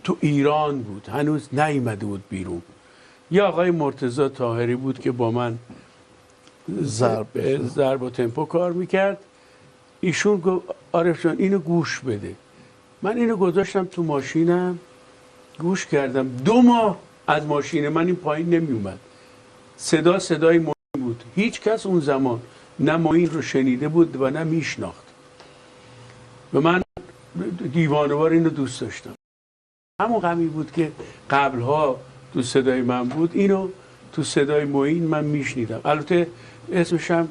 تو ایران بود، هنوز نیامده بود بیرون. یا آقای مرتضی طاهری بود که با من ضرب و تمپو کار میکرد. ایشون گفت عارف جان اینو گوش بده. من اینو گذاشتم تو ماشینم گوش کردم. 2 ماه از ماشین من این پایین نمی اومد. صدای معین بود. هیچ کس اون زمان نه معین رو شنیده بود و نه میشناخت. و من دیوانه‌وار اینو دوست داشتم. همون غمی بود که قبلها تو صدای من بود، اینو تو صدای معین من میشنیدم. البته اسمش هم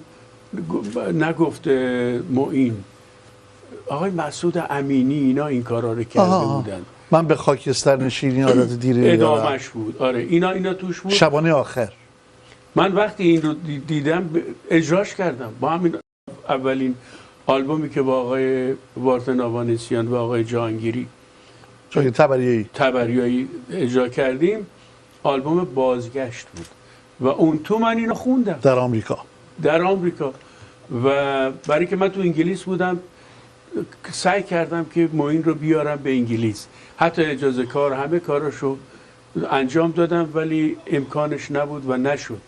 نگفت معین، آقای مسعود امینی اینا این کارا رو کرده بودن. من به خاکستر نشینی عادت دیره ادامش بود. آره اینا توش بود. شبانه آخر من وقتی این رو دیدم اجراش کردم با همین اولین آلبومی که با آقای وارتن آوانسیان و آقای جهانگیری تبریایی اجرا کردیم. آلبوم بازگشت بود و اون تو من اینو خوندم در آمریکا و برای که من تو انگلیس بودم سعی کردم که معین رو بیارم به انگلیس، حتی اجازه کار همه کاراشو انجام دادم ولی امکانش نبود و نشد.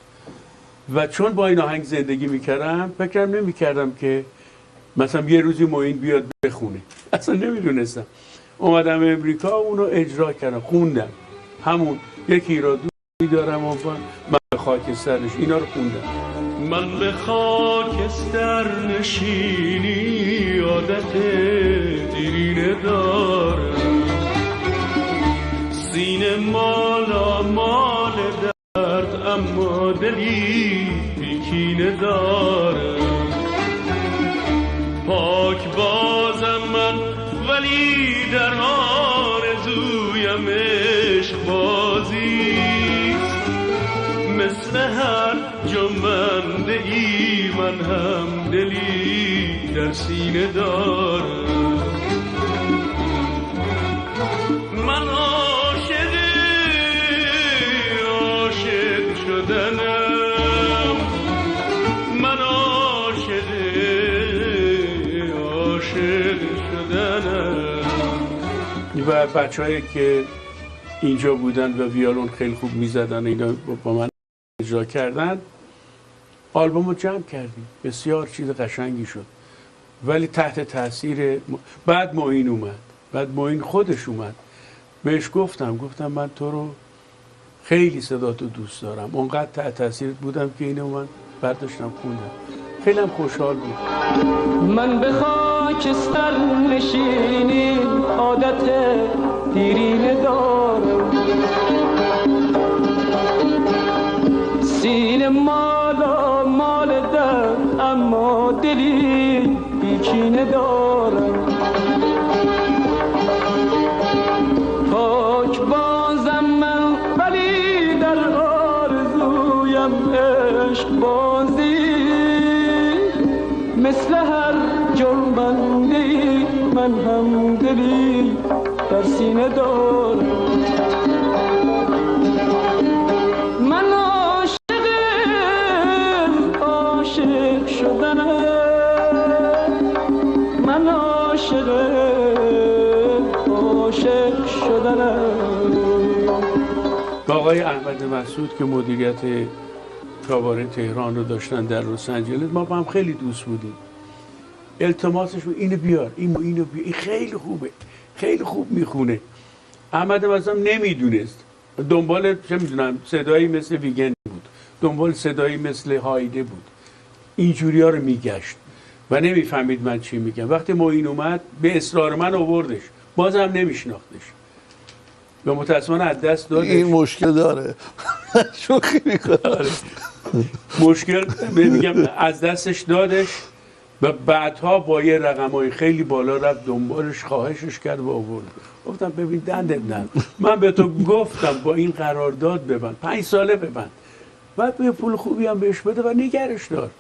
و چون با این آهنگ زندگی میکردم فکرم نمیکردم که مثلا یه روزی معین بیاد بخونه، اصلا نمیدونستم. اومدم امریکا اونو اجرا کردم، خوندم. همون یکی را دوستی دارم و من به خاکسترش اینا رو خوندم. من به خاکستر نشینی عادت دیرینه دارم، سینه مالا مال درد اما دلی بیکینه دارم. پاک بازم من ولی در آرزویم عشق بازیست، مثل هر جمنده ای من هم دلی در سینه دارم. من عاشق شدنم، من عاشق شدنم. و بچه‌هایی که اینجا بودن و ویولون خیلی خوب میزدن اینا با من اجرا کردن. آلبوم رو جمع کردیم، بسیار چیز قشنگی شد. ولی تحت تاثیر بعد معین اومد، بعد معین خودش اومد. بهش گفتم من تو رو خیلی صداتو دوست دارم، اونقدر تحت تاثیرت بودم که اینو من برداشتم خوندم. خیلی هم خوشحال بود. من به خاکستر نشینی عادت دیرینه دارم، سینه مالا مال درد اما دلی بیکینه دارم. پاک بازم من ولی در آرزویم عشق بازی، مثل هر جنبنده‌ای من هم دلی در سینه دارم. من عاشق شدنم، من عاشق شدنم. با آقای احمد مسعود که مدیریت کاباره تهران رو داشتن در لس آنجلس، ما با هم خیلی دوست بودیم. التماسش بود اینو بیار، اینو بیار، این خیلی خوبه، خیلی خوب میخونه. احمد مثلا نمیدونست، دنبال چه میدونم صدایی مثل ویگن بود، دنبال صدایی مثل هایده بود، اینجوری ها رو میگشت و نمیفهمید من چی میگم. وقتی معین اومد به اصرار من آوردش، بازم نمیشناختش و متاسفانه از دست دادش. این مشکل داره شوخی میکنه. مشکل میگم از دستش دادش و بعدها با یه رقمای خیلی بالا رفت دنبالش، خواهشش کرد و آورد. گفتم ببین دندت نه، من به تو گفتم با این قرارداد ببند، 5 ساله ببند، بعد یه پول خوبی هم بهش بده و نگرش دار.